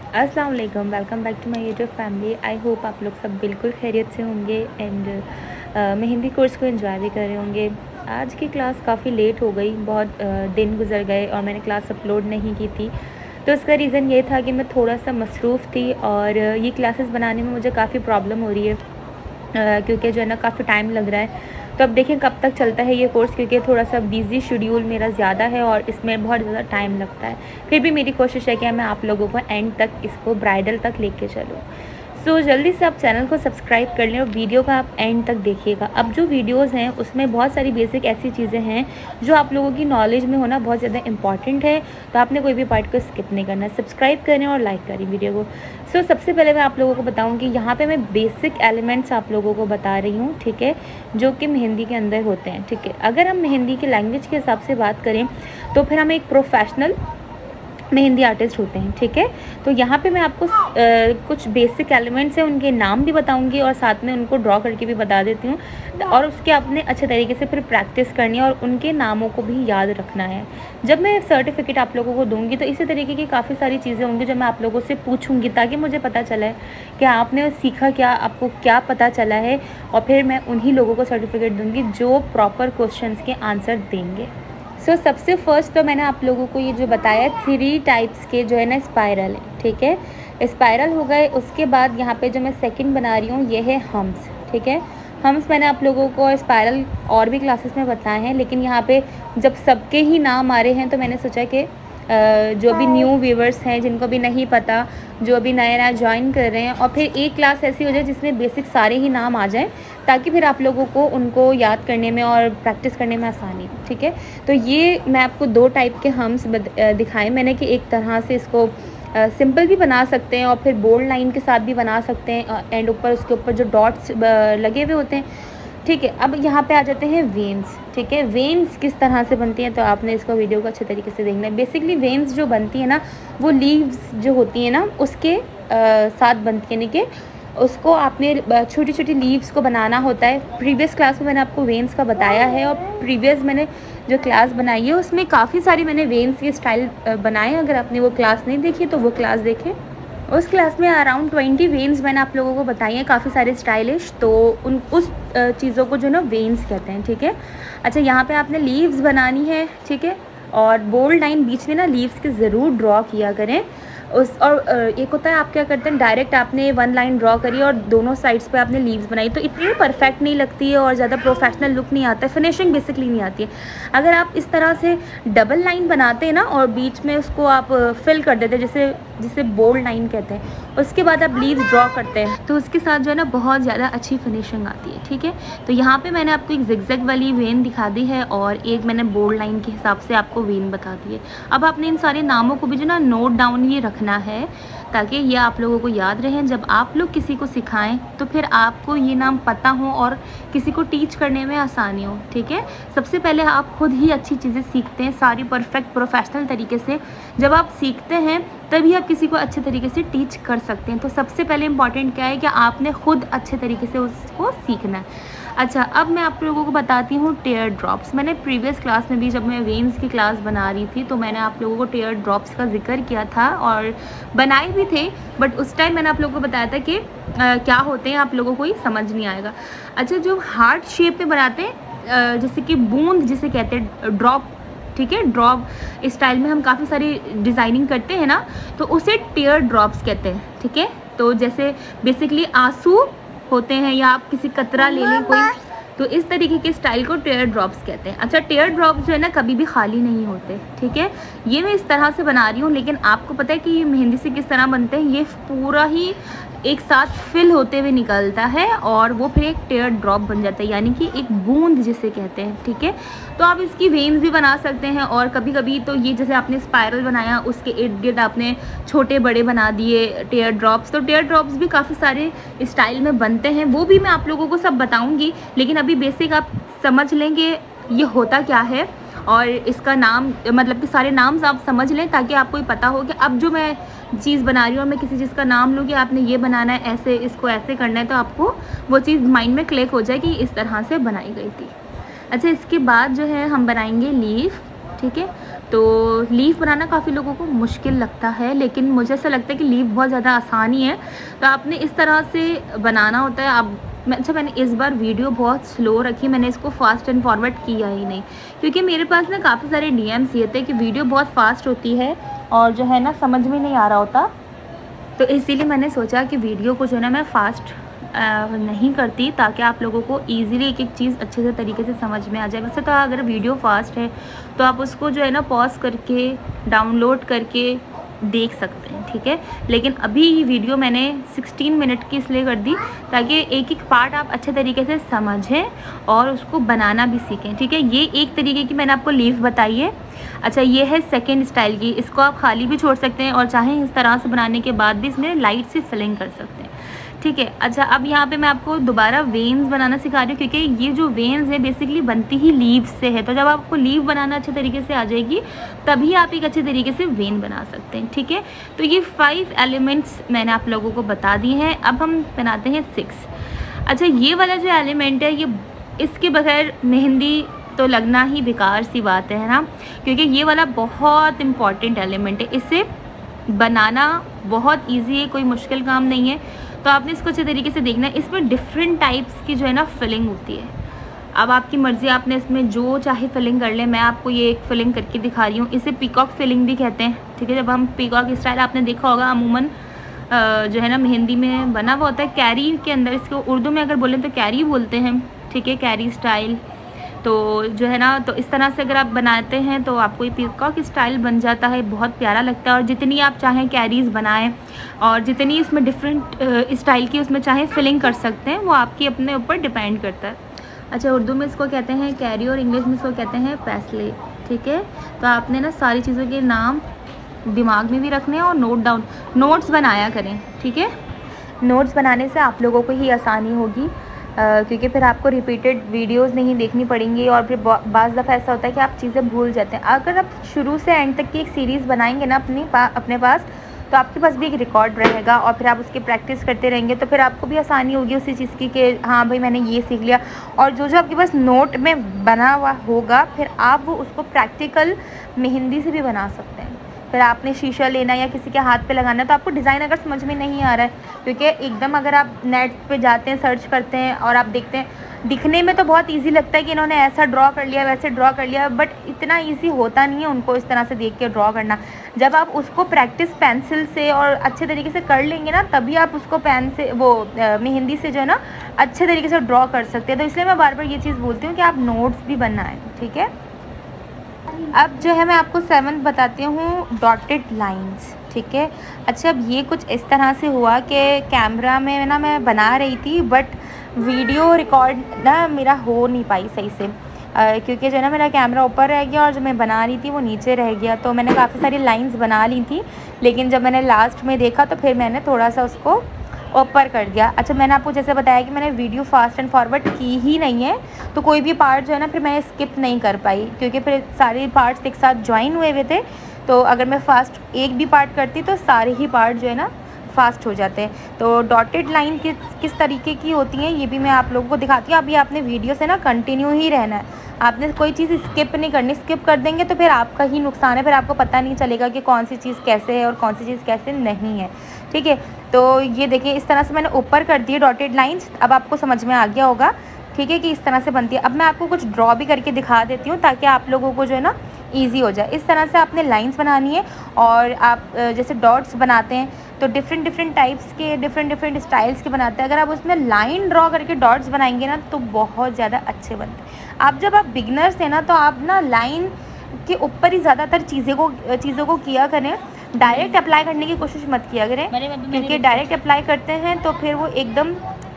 अस्सलाम वालेकुम, welcome back to my YouTube family. I hope आप लोग सब बिल्कुल खैरियत से होंगे एंड मैं हिंदी कोर्स को एंजॉय भी कर रहे होंगे। आज की क्लास काफ़ी लेट हो गई, बहुत दिन गुजर गए और मैंने क्लास अपलोड नहीं की थी। तो उसका रीज़न ये था कि मैं थोड़ा सा मसरूफ़ थी और ये क्लासेस बनाने में मुझे काफ़ी प्रॉब्लम हो रही है क्योंकि जो है ना काफ़ी टाइम लग रहा है। तो अब देखें कब तक चलता है ये कोर्स, क्योंकि थोड़ा सा बिज़ी शेड्यूल मेरा ज़्यादा है और इसमें बहुत ज़्यादा टाइम लगता है। फिर भी मेरी कोशिश है कि मैं आप लोगों को एंड तक इसको ब्राइडल तक लेके चलूँ। सो जल्दी से आप चैनल को सब्सक्राइब कर लें और वीडियो का आप एंड तक देखिएगा। अब जो वीडियोस हैं उसमें बहुत सारी बेसिक ऐसी चीज़ें हैं जो आप लोगों की नॉलेज में होना बहुत ज़्यादा इंपॉर्टेंट है, तो आपने कोई भी पार्ट को स्किप नहीं करना। सब्सक्राइब करें और लाइक करें वीडियो को। सो सबसे पहले मैं आप लोगों को बताऊँगी, यहाँ पर मैं बेसिक एलिमेंट्स आप लोगों को बता रही हूँ, ठीक है, जो कि मेहंदी के अंदर होते हैं। ठीक है, अगर हम मेहंदी की लैंग्वेज के हिसाब से बात करें तो फिर हम एक प्रोफेशनल मेहंदी आर्टिस्ट होते हैं। ठीक है, तो यहाँ पे मैं आपको कुछ बेसिक एलिमेंट्स हैं उनके नाम भी बताऊंगी और साथ में उनको ड्रॉ करके भी बता देती हूँ, और उसके आपने अच्छे तरीके से फिर प्रैक्टिस करनी है और उनके नामों को भी याद रखना है। जब मैं सर्टिफिकेट आप लोगों को दूंगी तो इसी तरीके की काफ़ी सारी चीज़ें होंगी जो मैं आप लोगों से पूछूंगी, ताकि मुझे पता चले कि आपने सीखा क्या, आपको क्या पता चला है, और फिर मैं उन्हीं लोगों को सर्टिफिकेट दूँगी जो प्रॉपर क्वेश्चन के आंसर देंगे। सो सबसे फर्स्ट तो मैंने आप लोगों को ये जो बताया 3 टाइप्स के जो है ना स्पाइरल है। ठीक है, स्पाइरल हो गए। उसके बाद यहाँ पे जो मैं सेकंड बना रही हूँ ये है हम्स। ठीक है, हम्स मैंने आप लोगों को स्पाइरल और भी क्लासेस में बताए हैं, लेकिन यहाँ पे जब सबके ही नाम आ रहे हैं तो मैंने सोचा कि जो भी न्यू व्यूवर्स हैं, जिनको भी नहीं पता, जो अभी नया नया ज्वाइन कर रहे हैं, और फिर एक क्लास ऐसी हो जाए जिसमें बेसिक सारे ही नाम आ जाएं, ताकि फिर आप लोगों को उनको याद करने में और प्रैक्टिस करने में आसानी हो। ठीक है, तो ये मैं आपको 2 टाइप के हम्स दिखाए मैंने कि एक तरह से इसको सिंपल भी बना सकते हैं और फिर बोल्ड लाइन के साथ भी बना सकते हैं, एंड ऊपर उसके ऊपर जो डॉट्स लगे हुए होते हैं। ठीक है, अब यहाँ पे आ जाते हैं वेन्स। ठीक है, वेन्स किस तरह से बनती हैं तो आपने इसको वीडियो को अच्छे तरीके से देखना है। बेसिकली वेन्स जो बनती है ना, वो लीव्स जो होती है ना उसके साथ बनती है, यानी कि उसको आपने छोटी छोटी लीव्स को बनाना होता है। प्रीवियस क्लास में मैंने आपको वेन्स का बताया है, और प्रीवियस मैंने जो क्लास बनाई है उसमें काफ़ी सारी मैंने वेन्स के स्टाइल बनाए। अगर आपने वो क्लास नहीं देखी तो वो क्लास देखें। उस क्लास में अराउंड 20 वेन्स मैंने आप लोगों को बताई हैं, काफ़ी सारे स्टाइलिश, तो उस चीज़ों को जो ना वेन्स कहते हैं। ठीक है, अच्छा यहाँ पे आपने लीव्स बनानी है। ठीक है, और बोल्ड लाइन बीच में ना लीव्स के ज़रूर ड्रॉ किया करें। और एक होता है आप क्या करते हैं, डायरेक्ट आपने 1 लाइन ड्रॉ करी और दोनों साइड्स पे आपने लीव्स बनाई, तो इतनी परफेक्ट नहीं लगती है और ज़्यादा प्रोफेशनल लुक नहीं आता है, फिनिशिंग बेसिकली नहीं आती है। अगर आप इस तरह से डबल लाइन बनाते हैं ना और बीच में उसको आप फिल कर देते हैं, जिसे बोल्ड लाइन कहते हैं, उसके बाद आप लीव्स ड्रॉ करते हैं, तो उसके साथ जो है ना बहुत ज़्यादा अच्छी फिनिशिंग आती है। ठीक है, तो यहाँ पे मैंने आपको एक जिगजैग वाली वेन दिखा दी है और एक मैंने बोल्ड लाइन के हिसाब से आपको वेन बता दी है। अब आपने इन सारे नामों को भी जो ना नोट डाउन ही रखना है, ताकि ये आप लोगों को याद रहें। जब आप लोग किसी को सिखाएं तो फिर आपको ये नाम पता हो और किसी को टीच करने में आसानी हो। ठीक है, सबसे पहले आप खुद ही अच्छी चीज़ें सीखते हैं सारी परफेक्ट प्रोफेशनल तरीके से। जब आप सीखते हैं तभी आप किसी को अच्छे तरीके से टीच कर सकते हैं। तो सबसे पहले इम्पॉर्टेंट क्या है कि आपने खुद अच्छे तरीके से उसको सीखना है। अच्छा, अब मैं आप लोगों को बताती हूँ टेयर ड्रॉप्स। मैंने प्रीवियस क्लास में भी, जब मैं वेन्स की क्लास बना रही थी, तो मैंने आप लोगों को टेयर ड्रॉप्स का जिक्र किया था और बनाए भी थे, बट उस टाइम मैंने आप लोगों को बताया था कि क्या होते हैं, आप लोगों को ही समझ नहीं आएगा। अच्छा, जो हार्ट शेप में बनाते हैं, जैसे कि बूंद जिसे कहते हैं, ड्रॉप। ठीक है, ड्रॉप स्टाइल में हम काफ़ी सारी डिज़ाइनिंग करते हैं ना, तो उसे टेयर ड्रॉप्स कहते हैं। ठीक है, तो जैसे बेसिकली आंसू होते हैं, या आप किसी कतरा ले लें कोई, तो इस तरीके के स्टाइल को टेयर ड्रॉप्स कहते हैं। अच्छा, टेयर ड्रॉप्स जो है ना कभी भी खाली नहीं होते। ठीक है, ये मैं इस तरह से बना रही हूँ, लेकिन आपको पता है कि ये मेहंदी से किस तरह बनते हैं, ये पूरा ही एक साथ फिल होते हुए निकलता है और वो फिर एक टेयर ड्रॉप बन जाता है, यानी कि एक बूंद जिसे कहते हैं। ठीक है, तो आप इसकी वेन्स भी बना सकते हैं, और कभी कभी तो ये जैसे आपने स्पाइरल बनाया उसके इर्द गिर्द आपने छोटे बड़े बना दिए टेयर ड्रॉप्स, तो टेयर ड्रॉप्स भी काफ़ी सारे स्टाइल में बनते हैं, वो भी मैं आप लोगों को सब बताऊँगी। लेकिन अभी बेसिक आप समझ लेंगे ये होता क्या है, और इसका नाम मतलब कि सारे नाम्स आप समझ लें, ताकि आपको ये पता हो कि अब जो मैं चीज़ बना रही हूँ और मैं किसी चीज़ का नाम लूँ कि आपने ये बनाना है, ऐसे इसको ऐसे करना है, तो आपको वो चीज़ माइंड में क्लिक हो जाए कि इस तरह से बनाई गई थी। अच्छा, इसके बाद जो है हम बनाएंगे लीफ। ठीक है, तो लीफ बनाना काफ़ी लोगों को मुश्किल लगता है, लेकिन मुझे ऐसा लगता है कि लीफ बहुत ज़्यादा आसानी है। तो आपने इस तरह से बनाना होता है। आप अच्छा, मैंने इस बार वीडियो बहुत स्लो रखी, मैंने इसको फास्ट एंड फॉरवर्ड किया ही नहीं, क्योंकि मेरे पास ना काफ़ी सारे DMs ये थे कि वीडियो बहुत फास्ट होती है और जो है ना समझ में नहीं आ रहा होता। तो इसीलिए मैंने सोचा कि वीडियो को जो है ना मैं फ़ास्ट नहीं करती, ताकि आप लोगों को ईज़िली एक एक चीज़ अच्छे से तरीके से समझ में आ जाए। वैसे तो अगर वीडियो फास्ट है तो आप उसको जो है ना पॉज करके डाउनलोड करके देख सकते हैं, ठीक है। लेकिन अभी ये वीडियो मैंने 16 मिनट की इसलिए कर दी ताकि एक एक पार्ट आप अच्छे तरीके से समझें और उसको बनाना भी सीखें, ठीक है। ये एक तरीके की मैंने आपको लीफ बताई है। अच्छा, ये है सेकेंड स्टाइल की, इसको आप खाली भी छोड़ सकते हैं और चाहें इस तरह से बनाने के बाद भी इसमें लाइट सी फिलिंग कर सकते हैं, ठीक है। अच्छा, अब यहाँ पे मैं आपको दोबारा वेन्स बनाना सिखा रही हूँ, क्योंकि ये जो वेन्स है बेसिकली बनती ही लीव्स से है। तो जब आपको लीव बनाना अच्छे तरीके से आ जाएगी तभी आप एक अच्छे तरीके से वेन बना सकते हैं, ठीक है। तो ये 5 एलिमेंट्स मैंने आप लोगों को बता दिए हैं। अब हम बनाते हैं 6। अच्छा, ये वाला जो एलिमेंट है, ये इसके बगैर मेहंदी तो लगना ही बेकार सी बात है ना, क्योंकि ये वाला बहुत इम्पॉर्टेंट एलिमेंट है। इसे बनाना बहुत ईजी है, कोई मुश्किल काम नहीं है। तो आपने इसको अच्छे तरीके से देखना है। इसमें डिफरेंट टाइप्स की जो है ना फिलिंग होती है। अब आपकी मर्ज़ी, आपने इसमें जो चाहे फिलिंग कर ले। मैं आपको ये एक फिलिंग करके दिखा रही हूँ, इसे पीकॉक फिलिंग भी कहते हैं, ठीक है। जब हम पीकॉक स्टाइल आपने देखा होगा अमूमन जो है ना मेहंदी में बना हुआ होता है कैरी के अंदर, इसको उर्दू में अगर बोलें तो कैरी बोलते हैं, ठीक है, कैरी स्टाइल। तो जो है ना, तो इस तरह से अगर आप बनाते हैं तो आपको ये पीकॉक स्टाइल बन जाता है, बहुत प्यारा लगता है। और जितनी आप चाहें कैरीज़ बनाएं और जितनी इसमें डिफरेंट स्टाइल की उसमें चाहें फिलिंग कर सकते हैं, वो आपकी अपने ऊपर डिपेंड करता है। अच्छा, उर्दू में इसको कहते हैं कैरी और इंग्लिश में इसको कहते हैं पैसले, ठीक है। तो आपने ना सारी चीज़ों के नाम दिमाग में भी रखने हैं और नोट्स बनाया करें, ठीक है। नोट्स बनाने से आप लोगों को ही आसानी होगी, क्योंकि फिर आपको रिपीटेड वीडियोस नहीं देखनी पड़ेंगी और फिर बाज़ दफ़ा ऐसा होता है कि आप चीज़ें भूल जाते हैं। अगर आप शुरू से एंड तक की एक सीरीज़ बनाएंगे ना अपने पास, तो आपके पास भी एक रिकॉर्ड रहेगा और फिर आप उसकी प्रैक्टिस करते रहेंगे, तो फिर आपको भी आसानी होगी उसी चीज़ की कि हाँ भाई मैंने ये सीख लिया। और जो आपके पास नोट में बना हुआ होगा, फिर आप वो उसको प्रैक्टिकल मेहंदी से भी बना सकते हैं। फिर आपने शीशा लेना या किसी के हाथ पे लगाना, तो आपको डिज़ाइन अगर समझ में नहीं आ रहा है, क्योंकि एकदम अगर आप नेट पे जाते हैं, सर्च करते हैं और आप देखते हैं, दिखने में तो बहुत इजी लगता है कि इन्होंने ऐसा ड्रॉ कर लिया, वैसे ड्रॉ कर लिया, बट इतना इजी होता नहीं है उनको इस तरह से देख के ड्रॉ करना। जब आप उसको प्रैक्टिस पेंसिल से और अच्छे तरीके से कर लेंगे ना, तभी आप उसको पेन से मेहंदी से जो है ना अच्छे तरीके से ड्रॉ कर सकते हैं। तो इसलिए मैं बार बार ये चीज़ बोलती हूँ कि आप नोट्स भी बनाएं, ठीक है। अब जो है मैं आपको 7 बताती हूँ, डॉटेड लाइंस, ठीक है। अच्छा, अब ये कुछ इस तरह से हुआ कि कैमरा में ना मैं बना रही थी, बट वीडियो रिकॉर्ड ना मेरा हो नहीं पाई सही से, क्योंकि जो है ना मेरा कैमरा ऊपर रह गया और जो मैं बना रही थी वो नीचे रह गया। तो मैंने काफ़ी सारी लाइंस बना ली थी, लेकिन जब मैंने लास्ट में देखा तो फिर मैंने थोड़ा सा उसको ऊपर कर दिया। अच्छा, मैंने आपको जैसे बताया कि मैंने वीडियो फास्ट एंड फॉरवर्ड की ही नहीं है, तो कोई भी पार्ट जो है ना फिर मैं स्किप नहीं कर पाई, क्योंकि फिर सारे पार्ट्स एक साथ ज्वाइन हुए थे। तो अगर मैं फास्ट एक भी पार्ट करती तो सारे ही पार्ट जो है ना फास्ट हो जाते हैं। तो डॉटेड लाइन किस तरीके की होती हैं ये भी मैं आप लोगों को दिखाती हूँ। अभी आपने वीडियो से ना कंटिन्यू ही रहना है, आपने कोई चीज़ स्किप नहीं करनी। स्किप कर देंगे तो फिर आपका ही नुकसान है, फिर आपको पता नहीं चलेगा कि कौन सी चीज़ कैसे है और कौन सी चीज़ कैसे नहीं है, ठीक है। तो ये देखिए, इस तरह से मैंने ऊपर कर दिए डॉटेड लाइंस। अब आपको समझ में आ गया होगा, ठीक है, कि इस तरह से बनती है। अब मैं आपको कुछ ड्रॉ भी करके दिखा देती हूँ ताकि आप लोगों को जो है ना ईजी हो जाए। इस तरह से आपने लाइंस बनानी है और आप जैसे डॉट्स बनाते हैं तो डिफरेंट टाइप्स के डिफरेंट स्टाइल्स के बनाते हैं। अगर आप उसमें लाइन ड्रॉ करके डॉट्स बनाएंगे ना तो बहुत ज़्यादा अच्छे बनते हैं। आप जब आप बिगनर्स हैं ना, तो आप ना लाइन के ऊपर ही ज़्यादातर चीज़ों को किया करें, डायरेक्ट अप्लाई करने की कोशिश मत किया करें, क्योंकि डायरेक्ट अप्लाई करते हैं तो फिर वो एकदम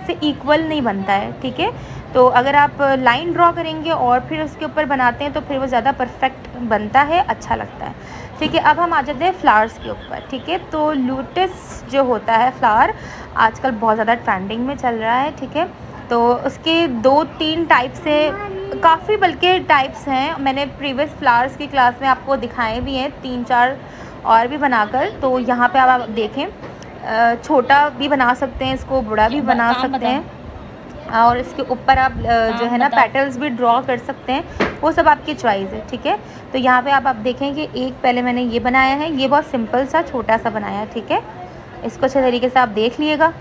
से इक्वल नहीं बनता है, ठीक है। तो अगर आप लाइन ड्रॉ करेंगे और फिर उसके ऊपर बनाते हैं तो फिर वो ज़्यादा परफेक्ट बनता है, अच्छा लगता है, ठीक है। अब हम आ जाते हैं फ्लावर्स के ऊपर, ठीक है। तो लोटस जो होता है फ्लावर आजकल बहुत ज़्यादा ट्रेंडिंग में चल रहा है, ठीक है। तो उसके 2-3 टाइप से, काफ़ी बल्कि टाइप्स हैं। मैंने प्रीवियस फ्लावर्स की क्लास में आपको दिखाए भी हैं 3-4 और भी बनाकर। तो यहाँ पे आप देखें, छोटा भी बना सकते हैं इसको, बड़ा भी बना सकते हैं, और इसके ऊपर आप जो है ना पेटल्स भी ड्रॉ कर सकते हैं, वो सब आपकी चॉइस है, ठीक है। तो यहाँ पे आप देखें कि एक पहले मैंने ये बनाया है, ये बहुत सिंपल सा छोटा सा बनाया है, ठीक है। इसको अच्छे तरीके से आप देख लीजिएगा,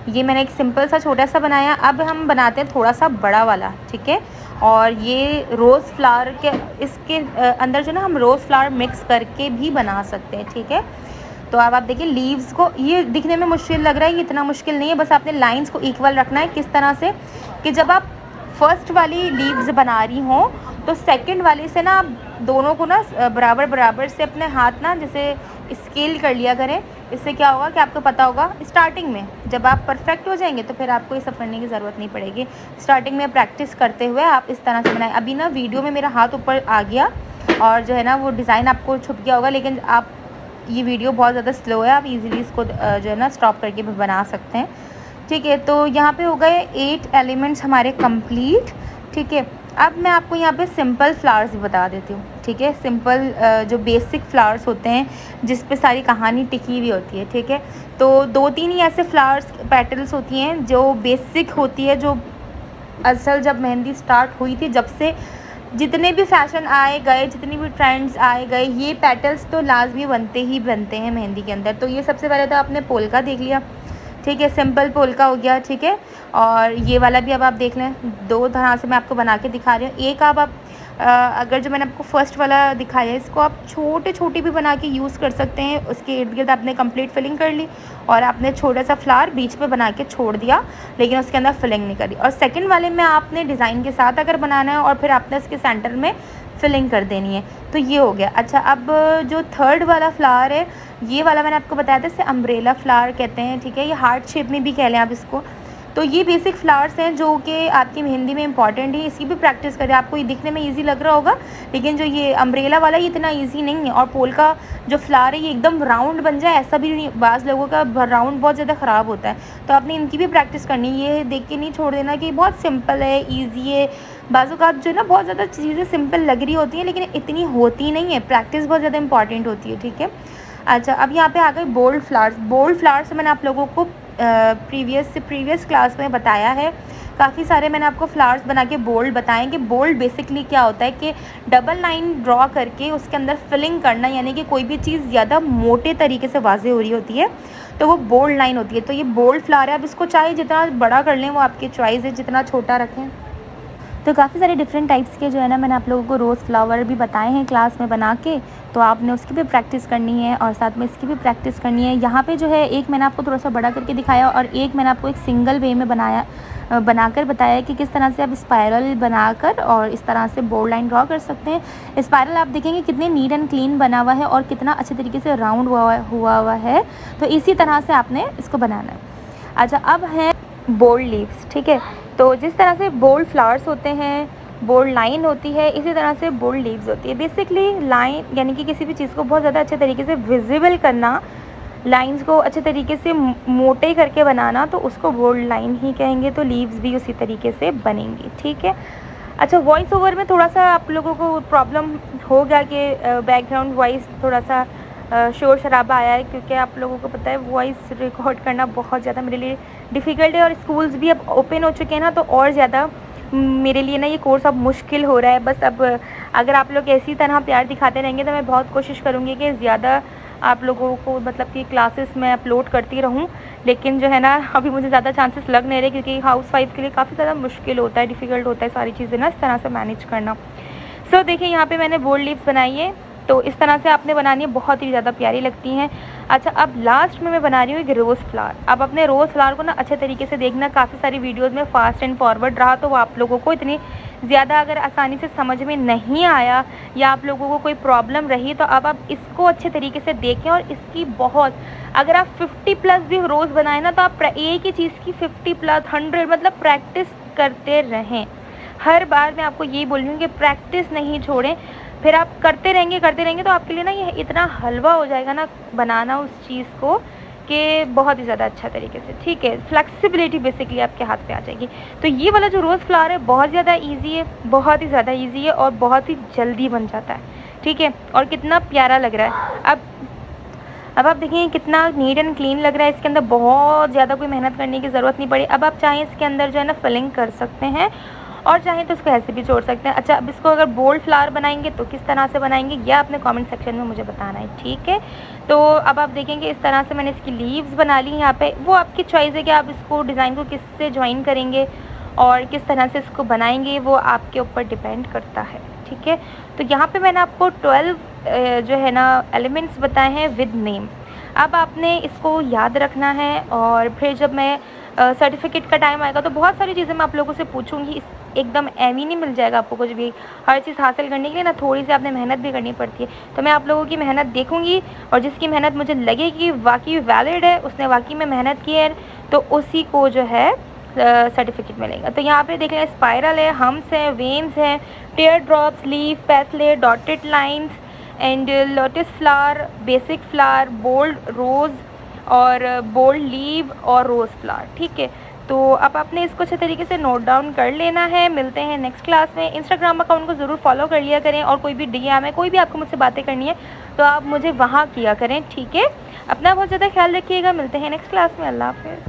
ये मैंने एक सिंपल सा छोटा सा बनाया। अब हम बनाते हैं थोड़ा सा बड़ा वाला, ठीक है। और ये रोज़ फ्लावर के इसके अंदर जो ना हम रोज़ फ्लावर मिक्स करके भी बना सकते हैं, ठीक है। तो अब आप देखिए लीव्स को, ये दिखने में मुश्किल लग रहा है, ये इतना मुश्किल नहीं है, बस आपने लाइंस को इक्वल रखना है। किस तरह से कि जब आप फर्स्ट वाली लीव्स बना रही हों तो सेकंड वाले से ना आप दोनों को ना बराबर बराबर से अपने हाथ ना जैसे स्केल कर लिया करें। इससे क्या होगा कि आपको पता होगा स्टार्टिंग में जब आप परफेक्ट हो जाएंगे तो फिर आपको ये सब करने की ज़रूरत नहीं पड़ेगी। स्टार्टिंग में प्रैक्टिस करते हुए आप इस तरह से बनाएं। अभी ना वीडियो में मेरा हाथ ऊपर आ गया और जो है ना वो डिज़ाइन आपको छुप गया होगा, लेकिन आप ये वीडियो बहुत ज़्यादा स्लो है, आप इजीली इसको जो है ना स्टॉप करके भी बना सकते हैं, ठीक है। तो यहाँ पे हो गए 8 एलिमेंट्स हमारे कंप्लीट, ठीक है। अब मैं आपको यहाँ पे सिंपल फ्लावर्स बता देती हूँ, ठीक है। सिंपल जो बेसिक फ्लावर्स होते हैं जिस पे सारी कहानी टिकी हुई होती है, ठीक है। तो 2-3 ही ऐसे फ्लावर्स पेटल्स होती हैं जो बेसिक होती है, जो असल जब मेहंदी स्टार्ट हुई थी, जब से जितने भी फैशन आए गए, जितनी भी ट्रेंड्स आए गए, ये पेटल्स तो लाजमी बनते ही बनते हैं मेहंदी के अंदर। तो ये सबसे पहले तो आपने पोल्का देख लिया, ठीक है, सिंपल पोल्का हो गया, ठीक है। और ये वाला भी अब आप देख लें, 2 तरह से मैं आपको बना के दिखा रही हूँ। एक आप अगर जो मैंने आपको फर्स्ट वाला दिखाया है, इसको आप छोटे छोटे भी बना के यूज़ कर सकते हैं। उसके इर्द गिर्द आपने कंप्लीट फिलिंग कर ली और आपने छोटा सा फ्लावर बीच में बना के छोड़ दिया, लेकिन उसके अंदर फिलिंग नहीं करी। और सेकंड वाले में आपने डिज़ाइन के साथ अगर बनाना है और फिर आपने इसके सेंटर में फिलिंग कर देनी है, तो ये हो गया। अच्छा, अब जो थर्ड वाला फ्लावर है, ये वाला मैंने आपको बताया था, इसे अम्ब्रेला फ्लावर कहते हैं, ठीक है। ये हार्ट शेप में भी कह लें आप इसको। तो ये बेसिक फ्लावर्स हैं जो कि आपकी मेहंदी में इंपॉर्टेंट है, इसकी भी प्रैक्टिस करें। आपको ये दिखने में इजी लग रहा होगा, लेकिन जो ये अम्ब्रेला वाला ये इतना इजी नहीं है। और पोल्का जो फ्लावर है ये एकदम राउंड बन जाए ऐसा भी नहीं, बाज़ लोगों का राउंड बहुत ज़्यादा ख़राब होता है। तो आपने इनकी भी प्रैक्टिस करनी है। ये देख के नहीं छोड़ देना कि बहुत सिंपल है, ईजी है। बाज़ों का जो है ना बहुत ज़्यादा चीज़ें सिंपल लग रही होती हैं, लेकिन इतनी होती नहीं है। प्रैक्टिस बहुत ज़्यादा इंपॉर्टेंट होती है, ठीक है। अच्छा, अब यहाँ पे आ गए बोल्ड फ्लावर्स। बोल्ड फ्लावर्स मैंने आप लोगों को प्रीवियस क्लास में बताया है। काफ़ी सारे मैंने आपको फ्लावर्स बना के बोल्ड बताएं कि बोल्ड बेसिकली क्या होता है कि डबल लाइन ड्रॉ करके उसके अंदर फिलिंग करना, यानी कि कोई भी चीज़ ज़्यादा मोटे तरीके से वाज़े हो रही होती है तो वो बोल्ड लाइन होती है। तो ये बोल्ड फ्लावर है। अब इसको चाहे जितना बड़ा कर लें वो आपकी चॉइस है, जितना छोटा रखें। तो काफ़ी सारे डिफरेंट टाइप्स के जो है ना मैंने आप लोगों को रोज़ फ्लावर भी बताए हैं क्लास में बना के, तो आपने उसकी भी प्रैक्टिस करनी है और साथ में इसकी भी प्रैक्टिस करनी है। यहाँ पे जो है एक मैंने आपको थोड़ा सा बड़ा करके दिखाया और एक मैंने आपको एक सिंगल वे में बनाकर बताया कि किस तरह से आप स्पायरल बनाकर और इस तरह से बोल्ड लाइन ड्रॉ कर सकते हैं। स्पायरल आप देखेंगे कितने नीट एंड क्लीन बना हुआ है और कितना अच्छे तरीके से राउंड हुआ है। तो इसी तरह से आपने इसको बनाना है। अच्छा, अब है बोल्ड लीव्स, ठीक है। तो जिस तरह से बोल्ड फ्लावर्स होते हैं, बोल्ड लाइन होती है, इसी तरह से बोल्ड लीव्स होती है। बेसिकली लाइन यानी कि किसी भी चीज़ को बहुत ज़्यादा अच्छे तरीके से विजिबल करना, लाइंस को अच्छे तरीके से मोटे करके बनाना, तो उसको बोल्ड लाइन ही कहेंगे। तो लीव्स भी उसी तरीके से बनेंगी, ठीक है। अच्छा, वॉइस ओवर में थोड़ा सा आप लोगों को प्रॉब्लम हो गया कि बैकग्राउंड वॉइस थोड़ा सा शोर शराबा आया है, क्योंकि आप लोगों को पता है वॉइस रिकॉर्ड करना बहुत ज़्यादा मेरे लिए डिफ़िकल्ट है। और स्कूल्स भी अब ओपन हो चुके हैं ना, तो और ज़्यादा मेरे लिए ना ये कोर्स अब मुश्किल हो रहा है। बस अब अगर आप लोग इसी तरह प्यार दिखाते रहेंगे तो मैं बहुत कोशिश करूँगी कि ज़्यादा आप लोगों को मतलब कि क्लासेस में अपलोड करती रहूँ। लेकिन जो है ना अभी मुझे ज़्यादा चांसेस लग नहीं रहे, क्योंकि हाउस वाइफ के लिए काफ़ी ज़्यादा मुश्किल होता है, डिफ़िकल्ट होता है सारी चीज़ें ना इस तरह से मैनेज करना। सो देखिए, यहाँ पे मैंने बोल्ड लीव्स बनाई है, तो इस तरह से आपने बनानी है, बहुत ही ज़्यादा प्यारी लगती हैं। अच्छा, अब लास्ट में मैं बना रही हूँ एक रोज़ फ्लावर। अब अपने रोज़ फ्लावर को ना अच्छे तरीके से देखना, काफ़ी सारी वीडियोज़ में फास्ट एंड फॉरवर्ड रहा तो वो आप लोगों को इतनी ज़्यादा अगर आसानी से समझ में नहीं आया या आप लोगों को कोई प्रॉब्लम रही, तो अब आप इसको अच्छे तरीके से देखें। और इसकी बहुत, अगर आप 50+ भी रोज़ बनाएं ना, तो आप एक ही चीज़ की 50+ 100 मतलब प्रैक्टिस करते रहें। हर बार मैं आपको यही बोल रही हूँ कि प्रैक्टिस नहीं छोड़ें। फिर आप करते रहेंगे तो आपके लिए ना ये इतना हलवा हो जाएगा ना बनाना उस चीज़ को कि बहुत ही ज़्यादा अच्छा तरीके से, ठीक है। फ्लेक्सिबिलिटी बेसिकली आपके हाथ पे आ जाएगी। तो ये वाला जो रोज़ फ्लावर है बहुत ज़्यादा इजी है, बहुत ही ज़्यादा इजी है और बहुत ही जल्दी बन जाता है, ठीक है। और कितना प्यारा लग रहा है। अब अब आप देखेंगे कितना नीट एंड क्लीन लग रहा है, इसके अंदर बहुत ज़्यादा कोई मेहनत करने की ज़रूरत नहीं पड़ी। अब आप चाहें इसके अंदर जो है ना फिलिंग कर सकते हैं और चाहें तो इसको ऐसे भी छोड़ सकते हैं। अच्छा, अब इसको अगर बोल्ड फ्लावर बनाएंगे तो किस तरह से बनाएंगे यह आपने कमेंट सेक्शन में मुझे बताना है, ठीक है। तो अब आप देखेंगे इस तरह से मैंने इसकी लीव्स बना ली यहाँ पे। वो आपकी चॉइस है कि आप इसको डिज़ाइन को किससे ज्वाइन करेंगे और किस तरह से इसको बनाएंगे, वो आपके ऊपर डिपेंड करता है, ठीक है। तो यहाँ पे मैंने आपको 12 जो है ना एलिमेंट्स बताए हैं विद नेम। अब आपने इसको याद रखना है और फिर जब मैं सर्टिफिकेट का टाइम आएगा तो बहुत सारी चीज़ें मैं आप लोगों से पूछूंगी। एकदम एम ही नहीं मिल जाएगा आपको कुछ भी। हर चीज़ हासिल करने के लिए ना थोड़ी सी आपने मेहनत भी करनी पड़ती है। तो मैं आप लोगों की मेहनत देखूंगी और जिसकी मेहनत मुझे लगेगी वाकई वैलिड है, उसने वाकई में मेहनत की है, तो उसी को जो है सर्टिफिकेट मिलेगा। तो यहाँ पे देख लें स्पाइरल है, हम्स है, वेन्स है, tear drops, leaf, paisley, dotted lines and lotus flower, basic flower, bold rose और बोल्ड लीव और रोज़ फ्लावर, ठीक है। तो अब आपने इसको अच्छे तरीके से नोट डाउन कर लेना है। मिलते हैं नेक्स्ट क्लास में। इंस्टाग्राम अकाउंट को ज़रूर फॉलो कर लिया करें और कोई भी DM है, कोई भी आपको मुझसे बातें करनी है तो आप मुझे वहाँ किया करें, ठीक है। अपना बहुत ज़्यादा ख्याल रखिएगा। मिलते हैं नेक्स्ट क्लास में। अल्लाह हाफ़िज़।